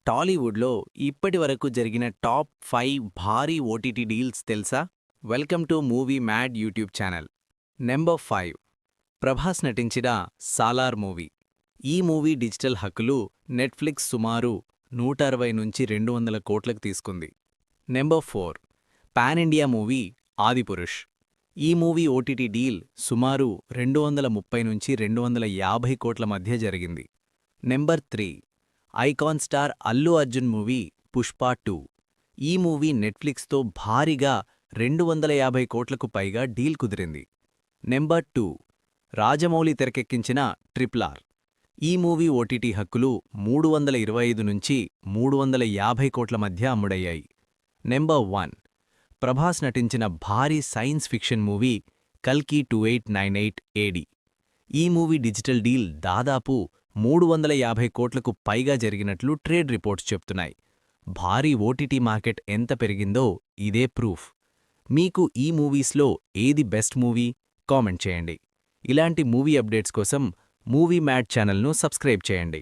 టాలీవుడ్లో ఇప్పటివరకు జరిగిన టాప్ 5 భారీ ఓటీటీ డీల్స్ తెలుసా? Welcome to movie mad YouTube channel. Number 5 Prabhas నటించిన సాలార్ మూవీ. ఈ మూవీ డిజిటల్ హక్కులు నెట్ఫ్లిక్స్ సుమారు 160 నుంచి 200 కోట్లకు తీసుకుంది. Number 4 pan India movie Adipurush. ఈ మూవీ ఓటీటీ డీల్ సుమారు 230 నుంచి 250 కోట్ల మధ్య జరిగింది. Number 3 icon star Allu Arjun movie Pushpa 2. ఈ మూవీ నెట్ఫ్లిక్స్తో భారీగా 250 కోట్లకు పైగా డీల్ కుదిరింది. నెంబర్ 2 రాజమౌళి తెరకెక్కించిన RRR. ఈ మూవీ ఓటీటీ హక్కులు 325 నుంచి 350 కోట్ల మధ్య అమ్ముడయ్యాయి. నెంబర్ 1 ప్రభాస్ నటించిన భారీ సైన్స్ ఫిక్షన్ మూవీ కల్కి 2898 AD. ఈ మూవీ డిజిటల్ డీల్ దాదాపు 350 కోట్లకు పైగా జరిగినట్లు ట్రేడ్ రిపోర్ట్స్ చెప్తున్నాయి. భారీ ఓటీటీ మార్కెట్ ఎంత పెరిగిందో ఇదే ప్రూఫ్. మీకు ఈ మూవీస్లో ఏది బెస్ట్ మూవీ? కామెంట్ చేయండి. ఇలాంటి మూవీ అప్డేట్స్ కోసం మూవీ మ్యాడ్ ఛానల్ను సబ్స్క్రైబ్ చేయండి.